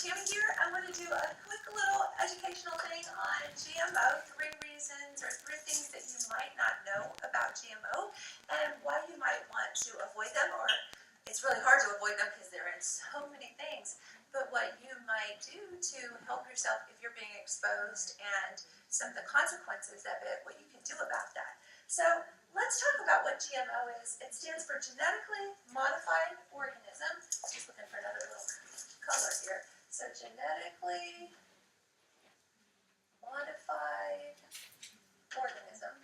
Tammy here. I want to do a quick little educational thing on GMO, 3 reasons or 3 things that you might not know about GMO and why you might want to avoid them, or it's really hard to avoid them because they're in so many things, but what you might do to help yourself if you're being exposed and some of the consequences of it, what you can do about that. So let's talk about what GMO is. It stands for Genetically Modified Organism. Just looking for another little color here. So genetically modified organism.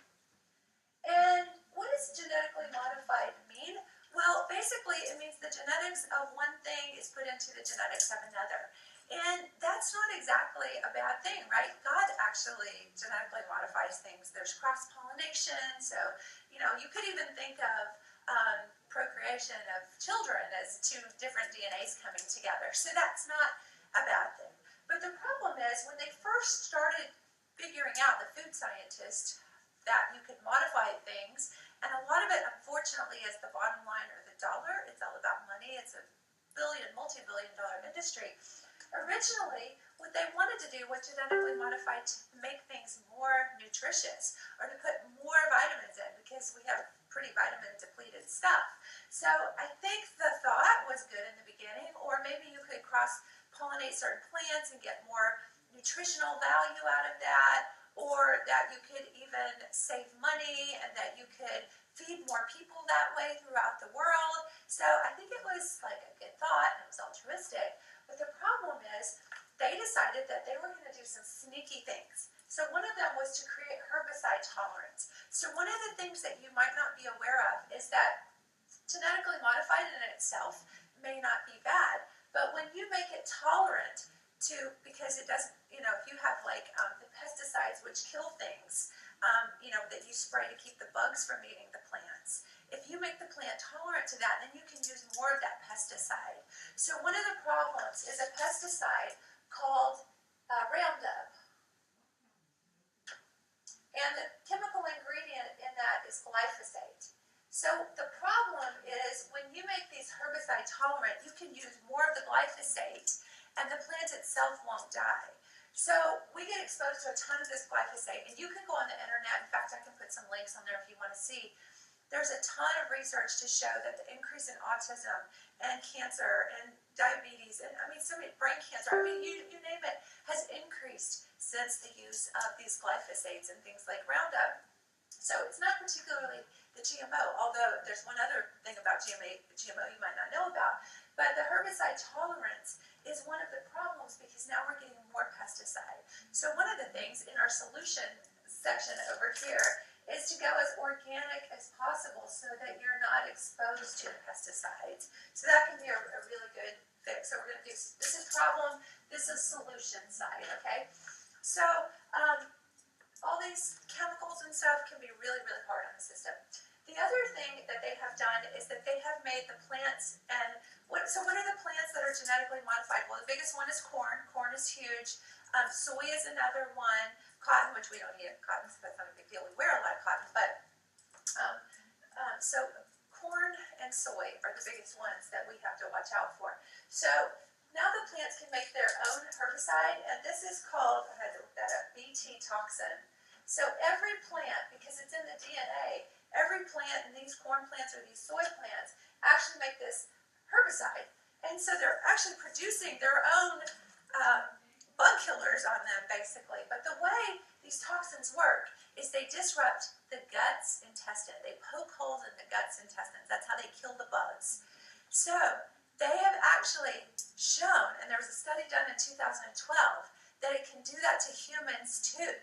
And what does genetically modified mean? Well, basically it means the genetics of one thing is put into the genetics of another. And that's not exactly a bad thing, right? God actually genetically modifies things. There's cross-pollination, so, you could even think of procreation of children as 2 different DNAs coming together. So that's not a bad thing. But the problem is when they first started figuring out, the food scientists, that you could modify things, and a lot of it, unfortunately, is the bottom line or the dollar. It's all about money. It's a multi-billion-dollar industry. Originally, what they wanted to do was genetically modify to make things more nutritious or to put more vitamins in, because we have pretty vitamin depleted stuff. So I think the thought was good in the beginning, or maybe you could cross-pollinate certain plants and get more nutritional value out of that, or that you could even save money and that you could feed more people that way throughout the world. So I think it was like a good thought and it was altruistic. But the problem is they decided that they were going to do some sneaky things. So one of them was to create herbicide tolerance. So one of the things that you might not be aware of is that genetically modified in itself may not be bad, but when you make it tolerant to, because it doesn't, if you have like the pesticides which kill things, that you spray to keep the bugs from eating the plants. If you make the plant tolerant to that, then you can use more of that pesticide. So one of the problems is a pesticide called Roundup. And the chemical ingredient in that is glyphosate. So the problem is when you make these herbicide tolerant, you can use more of the glyphosate and the plant itself won't die. So we get exposed to a ton of this glyphosate, and you can go on the internet. In fact, I can put some links on there if you want to see. There's a ton of research to show that the increase in autism and cancer and diabetes and so many brain cancer, you name it, has increased since the use of these glyphosates and things like Roundup. So it's not particularly the GMO, although there's one other thing about GMO you might not know about. But the herbicide tolerance is one of the problems because now we're getting more pesticide. So one of the things in our solution section over here is to go as organic as possible so that you're not exposed to pesticides. So that can be a really good fix. So we're going to do, this is problem, this is solution side, okay? So all these chemicals and stuff can be really, really hard on the system. The other thing that they have done is that they have made the plants, and what are the plants that are genetically modified? Well, the biggest one is corn. Corn is huge. Soy is another one. Cotton, which we don't eat cotton, so that's not a big deal. We wear a lot of cotton, but so corn and soy are the biggest ones that we have to watch out for. So now the plants can make their own herbicide, and this is called, I had to look that up, Bt toxin. So every plant, because it's in the DNA, every plant in these corn plants or these soy plants actually make this herbicide. And so they're actually producing their own bug killers on them, basically. But the way these toxins work is they disrupt the gut's intestine. They poke holes in the gut's intestines. That's how they kill the bugs. So they have actually shown, and there was a study done in 2012, that it can do that to humans too.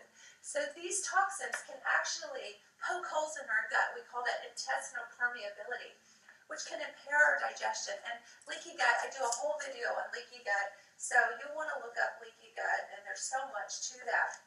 So these toxins can actually poke holes in our gut. We call that intestinal permeability, which can impair our digestion. And leaky gut, I do a whole video on leaky gut, so you'll want to look up leaky gut, and there's so much to that.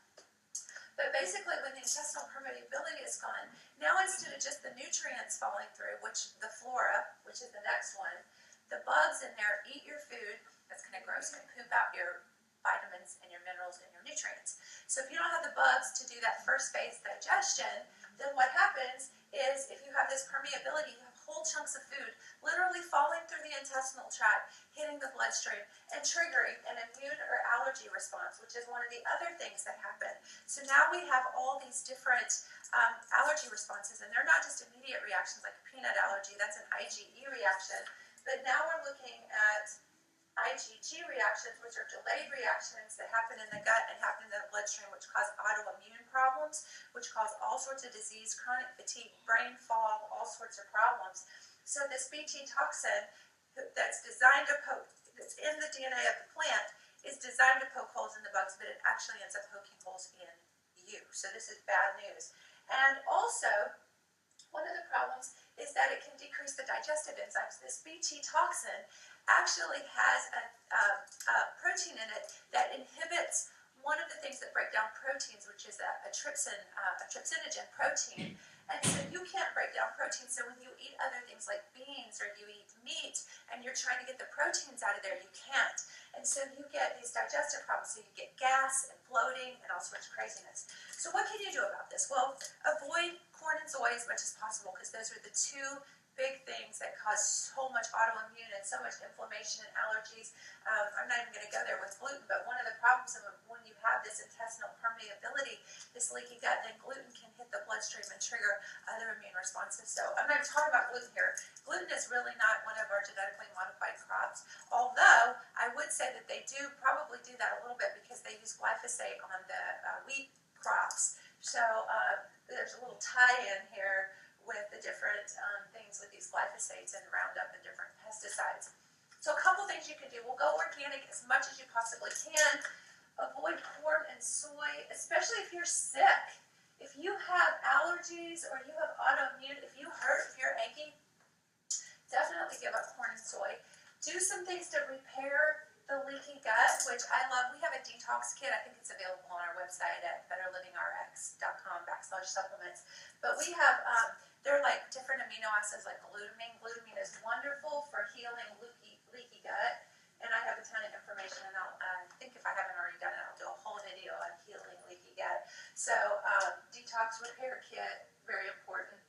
But basically, when the intestinal permeability is gone, now instead of just the nutrients falling through, which the flora, which is the next one, the bugs in there eat your food. That's going to gross and poop out your vitamins and your minerals and your nutrients. So if you don't have the bugs to do that first phase digestion, then what happens is if you have this permeability, you have whole chunks of food literally falling through the intestinal tract, hitting the bloodstream, and triggering an immune or allergy response, which is one of the other things that happen. So now we have all these different allergy responses, and they're not just immediate reactions like a peanut allergy, that's an IgE reaction, but now we're looking at IgG reactions, which are delayed reactions that happen in the gut and happen in the bloodstream, which cause autoimmune problems, which cause all sorts of disease, chronic fatigue, brain fog, all sorts of problems. So this Bt toxin that's designed to poke, that's in the DNA of the plant, is designed to poke holes in the bugs, but it actually ends up poking holes in you. So this is bad news. And also, one of the problems is that it can decrease the digestive enzymes. This Bt toxin actually has a protein in it that inhibits one of the things that break down proteins, which is a trypsinogen protein. And so you can't break down protein, so when you eat other things like beans or you eat meat and you're trying to get the proteins out of there, you can't. And so you get these digestive problems, so you get gas and bloating and all sorts of craziness. So what can you do about this? Well, avoid corn and soy as much as possible, because those are the two big things that cause so much autoimmune and so much inflammation and allergies. I'm not even going to go there with gluten, but one of the problems of when you have this intestinal permeability, this leaky gut, then gluten can hit the bloodstream and trigger other immune responses. So I'm not even talking about gluten here. Gluten is really not one of our genetically modified crops, although I would say that they do probably do that a little bit because they use glyphosate on the wheat crops. So there's a little tie-in here with the different things with these glyphosates and Roundup and different pesticides. So a couple things you can do. We'll go organic as much as you possibly can. Avoid corn and soy, especially if you're sick. If you have allergies or you have autoimmune, if you hurt, if you're achy, definitely give up corn and soy. Do some things to repair the leaky gut, which I love. We have a detox kit. I think it's available on our website at betterlivingrx.com/supplements. But we have, they're like different amino acids like glutamine. Glutamine is wonderful for healing leaky gut. And I have a ton of information, and I think if I haven't already done it, I'll do a whole video on healing leaky gut. So detox repair kit, very important.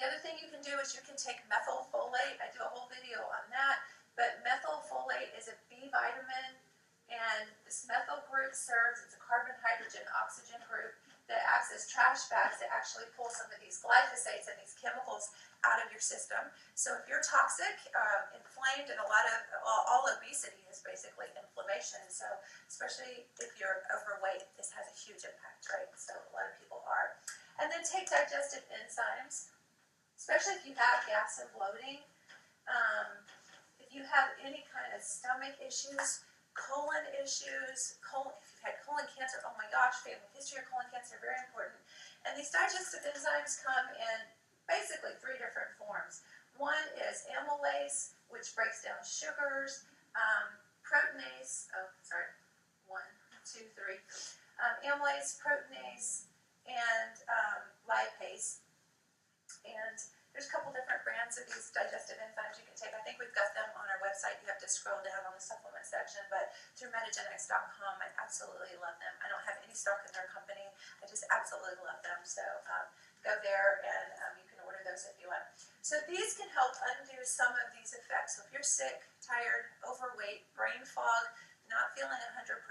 The other thing you can do is you can take methylfolate. I do a whole video on that. But methylfolate is a B vitamin, and this methyl group serves, it's a carbon-hydrogen-oxygen group that acts as trash bags that actually pull some of these glyphosates and these chemicals out of your system. So if you're toxic, inflamed, and all obesity is basically inflammation. So especially if you're overweight, this has a huge impact, right? So a lot of people are. And then take digestive enzymes, especially if you have gas and bloating. If you have any kind of stomach issues, colon issues, if you've had colon cancer, oh my gosh, family history of colon cancer, very important. And these digestive enzymes come in basically 3 different forms. One is amylase, which breaks down sugars, proteinase, amylase, proteinase, and lipase. And there's a couple different brands of these digestive enzymes you can take. I think we've got them on our website. You have to scroll down on the supplement section, but through metagenics.com, I absolutely love them. I don't have any stock in their company. I just absolutely love them. So go there and you can order those if you want. So these can help undo some of these effects. So if you're sick, tired, overweight, brain fog, not feeling 100%,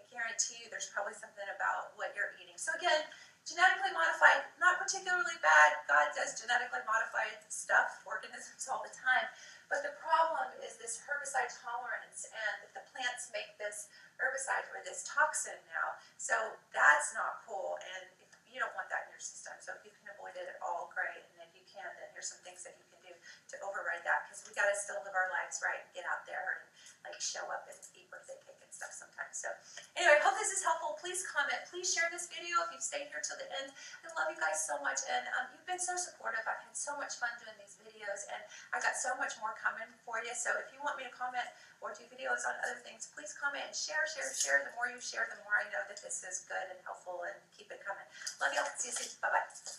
I guarantee you there's probably something about what you're eating. So again, genetically modified, not particularly bad. God does genetically modified stuff, organisms all the time. But the problem is this herbicide tolerance, and that the plants make this herbicide or this toxin now. So that's not cool, and you don't want that in your system. So if you can avoid it at all, great. And if you can't, then here's some things that you can do to override that, because we got to still live our lives, right? And get out there and like show up and eat birthday cake and stuff sometimes. So anyway, I hope this is helpful. Please comment. Please share this video if you've stayed here till the end. I love you guys so much, and you've been so supportive. I've had so much fun doing these videos, and I got so much more coming for you. So if you want me to comment or do videos on other things, please comment and share. The more you share, the more I know that this is good and helpful, and keep it coming. Love y'all. See you soon. Bye-bye.